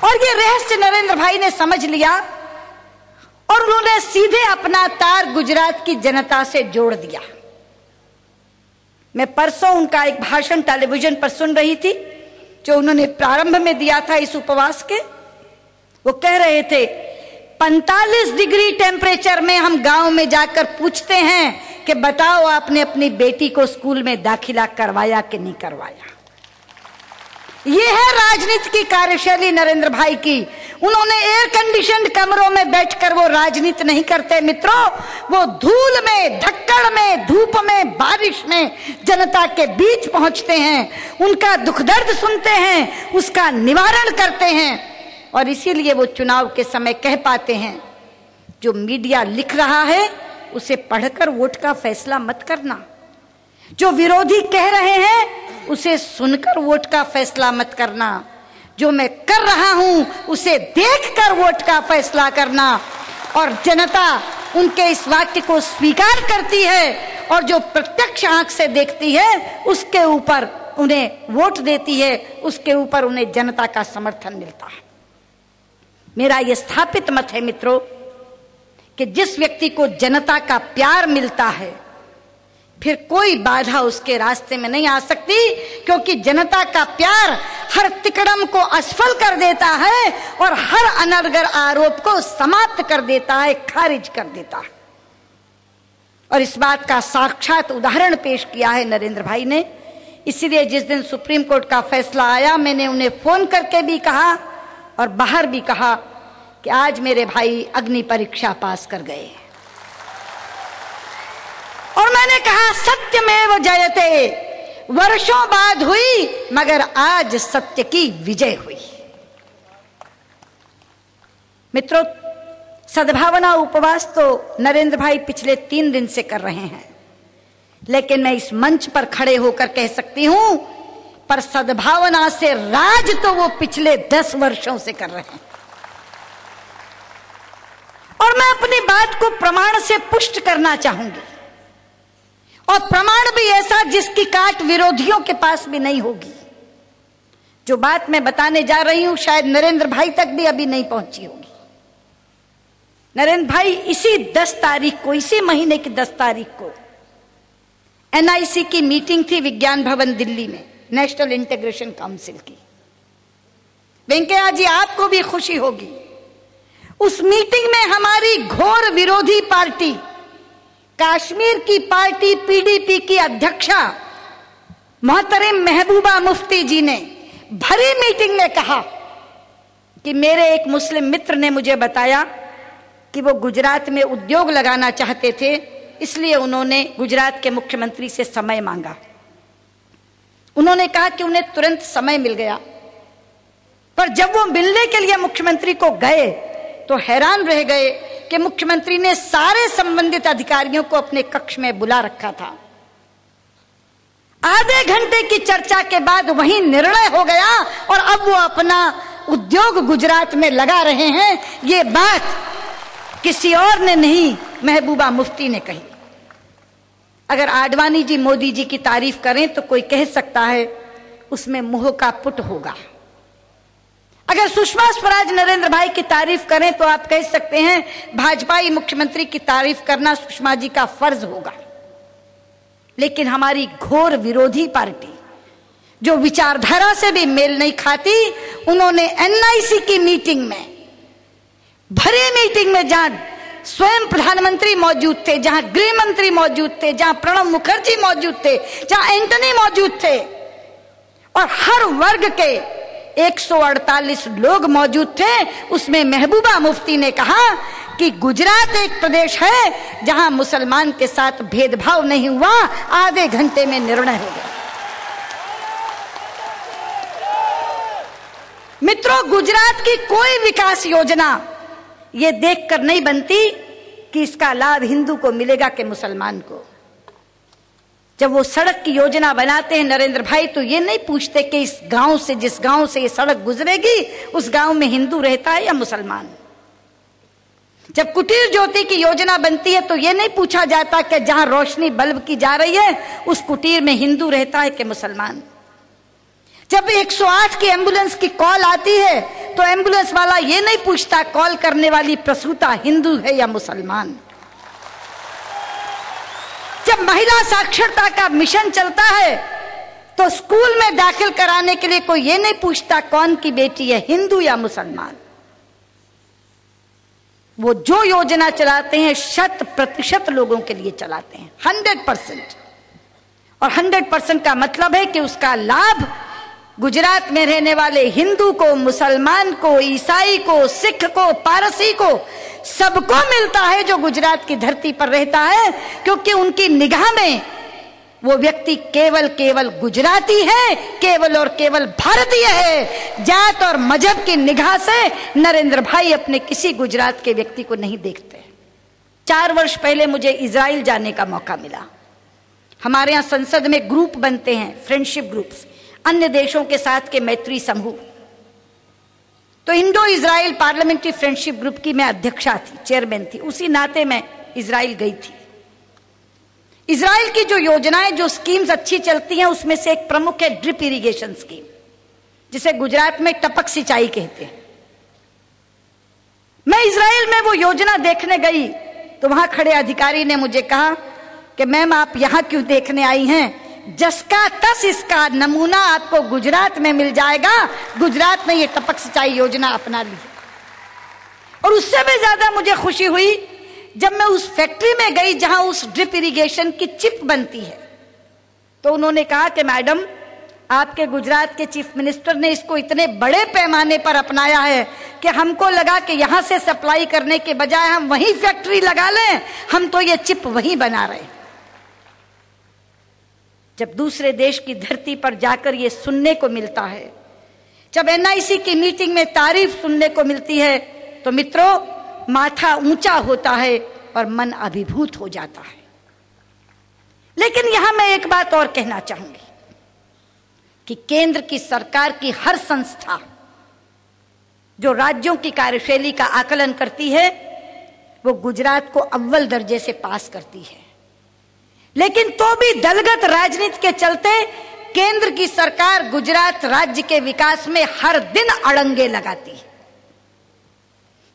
और ये रहस्य नरेंद्र भाई ने समझ लिया और उन्होंने सीधे अपना तार गुजरात की जनता से जोड़ दिया। मैं परसों उनका एक भाषण टेलीविजन पर सुन रही थी जो उन्होंने प्रारंभ में दिया था इस उपवास के। वो कह रहे थे 45 डिग्री टेम्परेचर में हम गांव में जाकर पूछते हैं कि बताओ आपने अपनी बेटी को स्कूल में दाखिला करवाया कि नहीं करवाया। ये है राजनीति की कार्यशैली नरेंद्र भाई की। उन्होंने एयर कंडीशनड कमरों में बैठकर वो राजनीति नहीं करते मित्रों, वो धूल में, धक्कड़ में, धूप में, बारिश में जनता के बीच पहुंचते हैं, उनका दुख दर्द सुनते हैं, उसका निवारण करते हैं। और इसीलिए वो चुनाव के समय कह पाते हैं जो मीडिया लिख रहा है उसे पढ़कर वोट का फैसला मत करना, जो विरोधी कह रहे हैं उसे सुनकर वोट का फैसला मत करना, जो मैं कर रहा हूं उसे देखकर वोट का फैसला करना। और जनता उनके इस वाक्य को स्वीकार करती है और जो प्रत्यक्ष आंख से देखती है उसके ऊपर उन्हें वोट देती है, उसके ऊपर उन्हें जनता का समर्थन मिलता है। मेरा यह स्थापित मत है मित्रों कि जिस व्यक्ति को जनता का प्यार मिलता है फिर कोई बाधा उसके रास्ते में नहीं आ सकती, क्योंकि जनता का प्यार हर तिकड़म को असफल कर देता है और हर अनर्गल आरोप को समाप्त कर देता है, खारिज कर देता है। और इस बात का साक्षात उदाहरण पेश किया है नरेंद्र भाई ने। इसीलिए जिस दिन सुप्रीम कोर्ट का फैसला आया मैंने उन्हें फोन करके भी कहा और बाहर भी कहा कि आज मेरे भाई अग्नि परीक्षा पास कर गए। और मैंने कहा सत्यमेव जयते, वर्षों बाद हुई मगर आज सत्य की विजय हुई। मित्रों, सद्भावना उपवास तो नरेंद्र भाई पिछले 3 दिन से कर रहे हैं, लेकिन मैं इस मंच पर खड़े होकर कह सकती हूं पर सद्भावना से राज तो वो पिछले 10 वर्षों से कर रहे हैं। और मैं अपनी बात को प्रमाण से पुष्ट करना चाहूंगी, और प्रमाण भी ऐसा जिसकी काट विरोधियों के पास भी नहीं होगी। जो बात मैं बताने जा रही हूं शायद नरेंद्र भाई तक भी अभी नहीं पहुंची होगी। नरेंद्र भाई इसी 10 तारीख को, इसी महीने की 10 तारीख को NIC की मीटिंग थी विज्ञान भवन दिल्ली में, नेशनल इंटीग्रेशन काउंसिल की। वेंकैया जी आपको भी खुशी होगी, उस मीटिंग में हमारी घोर विरोधी पार्टी कश्मीर की पार्टी PDP की अध्यक्षा मोहतरम महबूबा मुफ्ती जी ने भरी मीटिंग में कहा कि मेरे एक मुस्लिम मित्र ने मुझे बताया कि वो गुजरात में उद्योग लगाना चाहते थे, इसलिए उन्होंने गुजरात के मुख्यमंत्री से समय मांगा। उन्होंने कहा कि उन्हें तुरंत समय मिल गया, पर जब वो मिलने के लिए मुख्यमंत्री को गए तो हैरान रह गए कि मुख्यमंत्री ने सारे संबंधित अधिकारियों को अपने कक्ष में बुला रखा था। आधे घंटे की चर्चा के बाद वही निर्णय हो गया और अब वो अपना उद्योग गुजरात में लगा रहे हैं। ये बात किसी और ने नहीं, महबूबा मुफ्ती ने कही। अगर आडवाणी जी मोदी जी की तारीफ करें तो कोई कह सकता है उसमें मोह का पुट होगा। अगर सुषमा स्वराज नरेंद्र भाई की तारीफ करें तो आप कह सकते हैं भाजपाई मुख्यमंत्री की तारीफ करना सुषमा जी का फर्ज होगा। लेकिन हमारी घोर विरोधी पार्टी जो विचारधारा से भी मेल नहीं खाती, उन्होंने NIC की मीटिंग में, भरी मीटिंग में जहां स्वयं प्रधानमंत्री मौजूद थे, जहां गृह मंत्री मौजूद थे, जहां प्रणब मुखर्जी मौजूद थे, जहां एंटनी मौजूद थे और हर वर्ग के 148 लोग मौजूद थे, उसमें महबूबा मुफ्ती ने कहा कि गुजरात एक प्रदेश है जहां मुसलमान के साथ भेदभाव नहीं हुआ। आधे घंटे में निर्णय हो गया। मित्रों, गुजरात की कोई विकास योजना ये देखकर नहीं बनती कि इसका लाभ हिंदू को मिलेगा कि मुसलमान को। जब वो सड़क की योजना बनाते हैं नरेंद्र भाई तो ये नहीं पूछते कि इस गांव से, जिस गांव से ये सड़क गुजरेगी उस गांव में हिंदू रहता है या मुसलमान। जब कुटीर ज्योति की योजना बनती है तो ये नहीं पूछा जाता कि जहां रोशनी बल्ब की जा रही है उस कुटीर में हिंदू रहता है कि मुसलमान। जब 108 की एम्बुलेंस की कॉल आती है तो एम्बुलेंस वाला ये नहीं पूछता कॉल करने वाली प्रसूता हिंदू है या मुसलमान। जब महिला साक्षरता का मिशन चलता है तो स्कूल में दाखिल कराने के लिए कोई ये नहीं पूछता कौन की बेटी है, हिंदू या मुसलमान। वो जो योजना चलाते हैं 100% लोगों के लिए चलाते हैं, 100%। और 100% का मतलब है कि उसका लाभ गुजरात में रहने वाले हिंदू को, मुसलमान को, ईसाई को, सिख को, पारसी को, सबको मिलता है जो गुजरात की धरती पर रहता है, क्योंकि उनकी निगाह में वो व्यक्ति केवल गुजराती है, केवल और केवल भारतीय है। जात और मजहब की निगाह से नरेंद्र भाई अपने किसी गुजरात के व्यक्ति को नहीं देखते। 4 वर्ष पहले मुझे इजराइल जाने का मौका मिला। हमारे यहाँ संसद में ग्रुप बनते हैं, फ्रेंडशिप ग्रुप्स, अन्य देशों के साथ के मैत्री समूह। तो Indo Israel parliamentary friendship group की मैं अध्यक्षा थी, चेयरमैन थी। उसी नाते मैं इजराइल गई थी। इजराइल की जो योजनाएं, जो स्कीम्स अच्छी चलती हैं, उसमें से एक प्रमुख है ड्रिप इरिगेशन स्कीम, जिसे गुजरात में टपक सिंचाई कहते हैं। मैं इजराइल में वो योजना देखने गई तो वहां खड़े अधिकारी ने मुझे कहा कि मैम आप यहां क्यों देखने आई हैं? जसका तस इसका नमूना आपको गुजरात में मिल जाएगा। गुजरात ने ये टपक सिंचाई योजना अपना ली। और उससे भी ज्यादा मुझे खुशी हुई जब मैं उस फैक्ट्री में गई जहां उस ड्रिप इरिगेशन की चिप बनती है। तो उन्होंने कहा कि मैडम, आपके गुजरात के चीफ मिनिस्टर ने इसको इतने बड़े पैमाने पर अपनाया है कि हमको लगा कि यहां से सप्लाई करने के बजाय हम वहीं फैक्ट्री लगा लें, हम तो ये चिप वहीं बना रहे। जब दूसरे देश की धरती पर जाकर ये सुनने को मिलता है, जब NIC की मीटिंग में तारीफ सुनने को मिलती है, तो मित्रों माथा ऊंचा होता है और मन अभिभूत हो जाता है। लेकिन यहां मैं एक बात और कहना चाहूंगी कि केंद्र की सरकार की हर संस्था जो राज्यों की कार्यशैली का आकलन करती है, वो गुजरात को अव्वल दर्जे से पास करती है। लेकिन तो भी दलगत राजनीति के चलते केंद्र की सरकार गुजरात राज्य के विकास में हर दिन अड़ंगे लगाती है।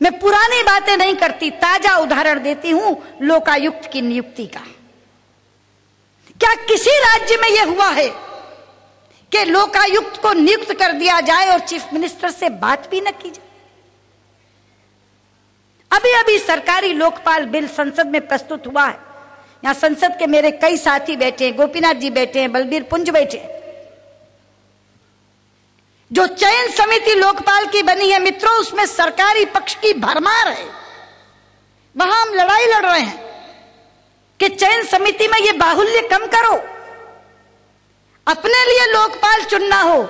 मैं पुरानी बातें नहीं करती, ताजा उदाहरण देती हूं लोकायुक्त की नियुक्ति का। क्या किसी राज्य में यह हुआ है कि लोकायुक्त को नियुक्त कर दिया जाए और चीफ मिनिस्टर से बात भी न की जाए? अभी अभी सरकारी लोकपाल बिल संसद में प्रस्तुत हुआ है। यहां संसद के मेरे कई साथी बैठे हैं, गोपीनाथ जी बैठे हैं, बलबीर पुंज बैठे हैं। जो चयन समिति लोकपाल की बनी है मित्रों, उसमें सरकारी पक्ष की भरमार है। वहां हम लड़ाई लड़ रहे हैं कि चयन समिति में ये बाहुल्य कम करो। अपने लिए लोकपाल चुनना हो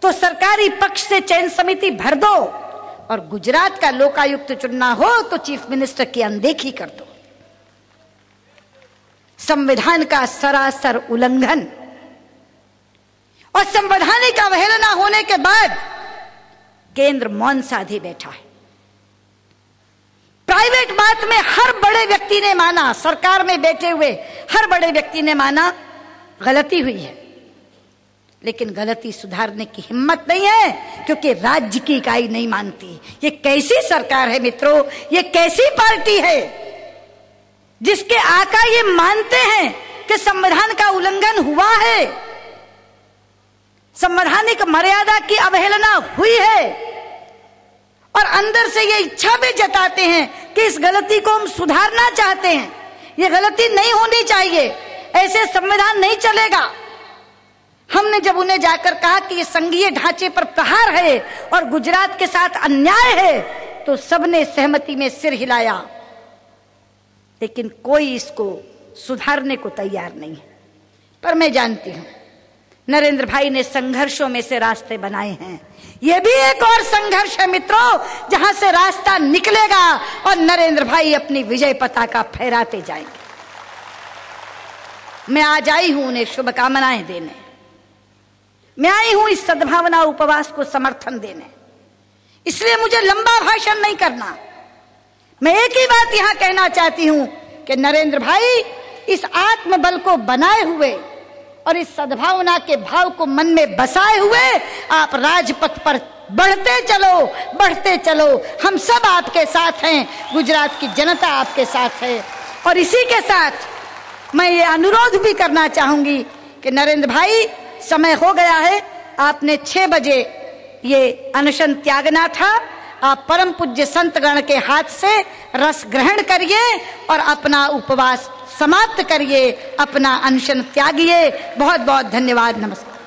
तो सरकारी पक्ष से चयन समिति भर दो, और गुजरात का लोकायुक्त चुनना हो तो चीफ मिनिस्टर की अनदेखी कर दो। संविधान का सरासर उल्लंघन। और संवैधानिक अवहेलना होने के बाद केंद्र मौन साधे बैठा है। प्राइवेट बात में हर बड़े व्यक्ति ने माना, सरकार में बैठे हुए हर बड़े व्यक्ति ने माना गलती हुई है, लेकिन गलती सुधारने की हिम्मत नहीं है, क्योंकि राज्य की इकाई नहीं मानती। ये कैसी सरकार है मित्रों? ये कैसी पार्टी है जिसके आका ये मानते हैं कि संविधान का उल्लंघन हुआ है, संवैधानिक मर्यादा की अवहेलना हुई है, और अंदर से ये इच्छा भी जताते हैं कि इस गलती को हम सुधारना चाहते हैं, ये गलती नहीं होनी चाहिए, ऐसे संविधान नहीं चलेगा। हमने जब उन्हें जाकर कहा कि ये संघीय ढांचे पर प्रहार है और गुजरात के साथ अन्याय है, तो सबने सहमति में सिर हिलाया, लेकिन कोई इसको सुधारने को तैयार नहीं है। पर मैं जानती हूं नरेंद्र भाई ने संघर्षों में से रास्ते बनाए हैं। यह भी एक और संघर्ष है मित्रों, जहां से रास्ता निकलेगा और नरेंद्र भाई अपनी विजय पताका फहराते जाएंगे। मैं आज आई हूं उन्हें शुभकामनाएं देने, मैं आई हूं इस सद्भावना उपवास को समर्थन देने। इसलिए मुझे लंबा भाषण नहीं करना। मैं एक ही बात यहां कहना चाहती हूं कि नरेंद्र भाई इस आत्मबल को बनाए हुए और इस सद्भावना के भाव को मन में बसाए हुए आप राजपथ पर बढ़ते चलो, बढ़ते चलो। हम सब आपके साथ हैं, गुजरात की जनता आपके साथ है। और इसी के साथ मैं ये अनुरोध भी करना चाहूंगी कि नरेंद्र भाई, समय हो गया है, आपने 6 बजे ये अनशन त्यागना था। आप परम पूज्य संतगण के हाथ से रस ग्रहण करिए और अपना उपवास समाप्त करिए, अपना अनशन त्यागिए। बहुत बहुत धन्यवाद, नमस्कार।